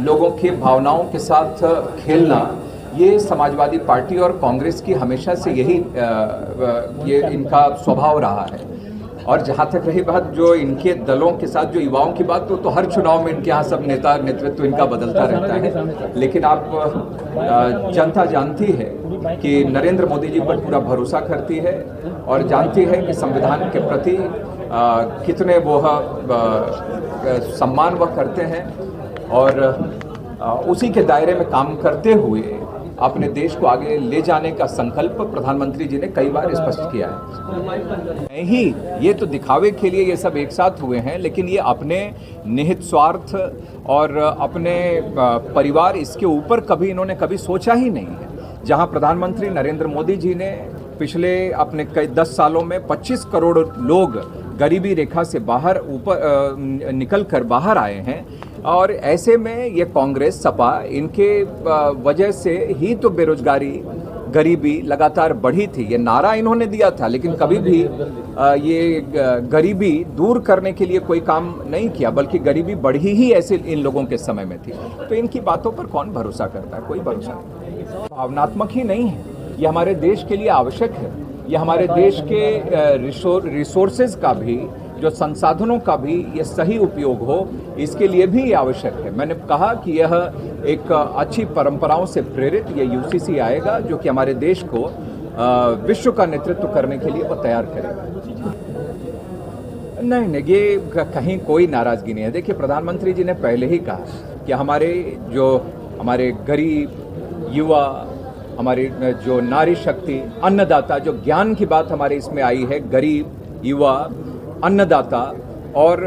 लोगों की भावनाओं के साथ खेलना, ये समाजवादी पार्टी और कांग्रेस की हमेशा से ये इनका स्वभाव रहा है। और जहाँ तक रही बात जो इनके दलों के साथ जो युवाओं की बात, तो हर चुनाव में इनके यहाँ सब नेता नेतृत्व इनका बदलता रहता है। लेकिन आप जनता जानती है कि नरेंद्र मोदी जी पर पूरा भरोसा करती है और जानती है कि संविधान के प्रति कितने वो सम्मान वह करते हैं और उसी के दायरे में काम करते हुए अपने देश को आगे ले जाने का संकल्प प्रधानमंत्री जी ने कई बार स्पष्ट किया है। नहीं, ये तो दिखावे के लिए ये सब एक साथ हुए हैं, लेकिन ये अपने निहित स्वार्थ और अपने परिवार, इसके ऊपर कभी इन्होंने कभी सोचा ही नहीं है। जहां प्रधानमंत्री नरेंद्र मोदी जी ने पिछले अपने कई 10 सालों में 25 करोड़ लोग गरीबी रेखा से बाहर निकल कर बाहर आए हैं, और ऐसे में ये कांग्रेस सपा, इनके वजह से ही तो बेरोजगारी, गरीबी लगातार बढ़ी थी। ये नारा इन्होंने दिया था, लेकिन कभी भी ये गरीबी दूर करने के लिए कोई काम नहीं किया, बल्कि गरीबी बढ़ी ही ऐसे इन लोगों के समय में थी। तो इनकी बातों पर कौन भरोसा करता है? कोई भरोसा नहीं। भावनात्मक ही नहीं है, ये हमारे देश के लिए आवश्यक है। ये हमारे देश के रिसोर्सेज का भी, जो संसाधनों का भी ये सही उपयोग हो, इसके लिए भी ये आवश्यक है। मैंने कहा कि यह एक अच्छी परंपराओं से प्रेरित ये यूसीसी आएगा, जो कि हमारे देश को विश्व का नेतृत्व करने के लिए वो तैयार करेगा। नहीं, ये कहीं कोई नाराजगी नहीं है। देखिए, प्रधानमंत्री जी ने पहले ही कहा कि हमारे गरीब युवा, हमारी जो नारी शक्ति, अन्नदाता, जो ज्ञान की बात हमारे इसमें आई है, गरीब युवा, अन्नदाता और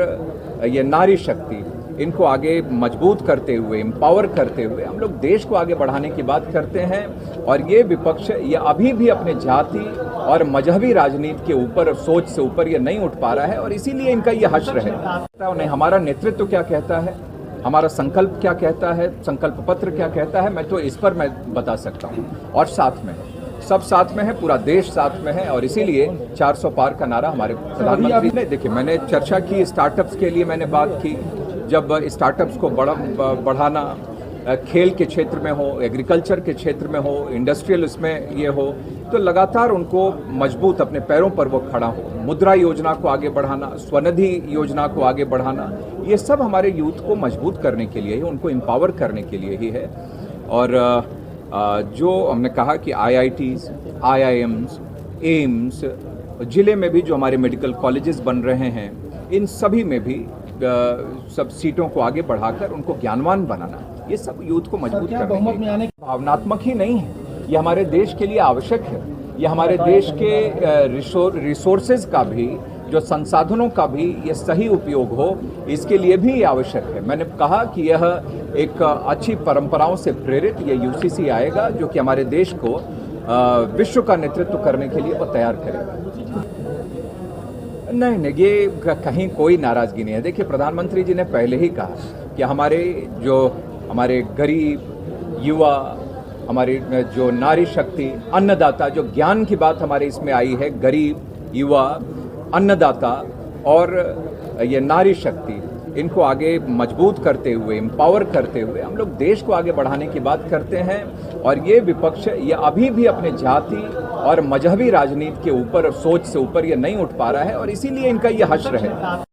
ये नारी शक्ति, इनको आगे मजबूत करते हुए, एम्पावर करते हुए हम लोग देश को आगे बढ़ाने की बात करते हैं। और ये विपक्ष ये अभी भी अपने जाति और मजहबी राजनीति के ऊपर, सोच से ऊपर ये नहीं उठ पा रहा है, और इसीलिए इनका ये हश्र है। हमारा नेतृत्व क्या कहता है, हमारा संकल्प क्या कहता है, संकल्प पत्र क्या कहता है, मैं तो इस पर मैं बता सकता हूँ। और साथ में सब साथ में है, पूरा देश साथ में है, और इसीलिए 400 पार का नारा हमारे प्रधानमंत्री ने, देखिए, मैंने चर्चा की स्टार्टअप्स के लिए, मैंने बात की। जब स्टार्टअप्स को बढ़ाना, खेल के क्षेत्र में हो, एग्रीकल्चर के क्षेत्र में हो, इंडस्ट्रियल उसमें ये हो, तो लगातार उनको मजबूत अपने पैरों पर वो खड़ा हो। मुद्रा योजना को आगे बढ़ाना, स्वनिधि योजना को आगे बढ़ाना, ये सब हमारे यूथ को मजबूत करने के लिए ही, उनको एम्पावर करने के लिए ही है। और जो हमने कहा कि IITs, IIMs, एम्स, जिले में भी जो हमारे मेडिकल कॉलेजेस बन रहे हैं, इन सभी में भी सब सीटों को आगे बढ़ाकर उनको ज्ञानवान बनाना, ये सब यूथ को मजबूत करने की भावनात्मक ही नहीं है, ये हमारे देश के लिए आवश्यक है। ये हमारे देश के रिसोर्सेज का भी, जो संसाधनों का भी ये सही उपयोग हो, इसके लिए भी ये आवश्यक है। मैंने कहा कि यह एक अच्छी परंपराओं से प्रेरित ये यूसीसी आएगा, जो कि हमारे देश को विश्व का नेतृत्व करने के लिए वो तैयार करेगा। नहीं, ये कहीं कोई नाराजगी नहीं है। देखिए, प्रधानमंत्री जी ने पहले ही कहा कि हमारे गरीब युवा, हमारी जो नारी शक्ति, अन्नदाता, जो ज्ञान की बात हमारे इसमें आई है, गरीब युवा, अन्नदाता और ये नारी शक्ति, इनको आगे मजबूत करते हुए, एम्पावर करते हुए हम लोग देश को आगे बढ़ाने की बात करते हैं। और ये विपक्ष ये अभी भी अपने जाति और मजहबी राजनीति के ऊपर, सोच से ऊपर ये नहीं उठ पा रहा है, और इसीलिए इनका ये हश्र है।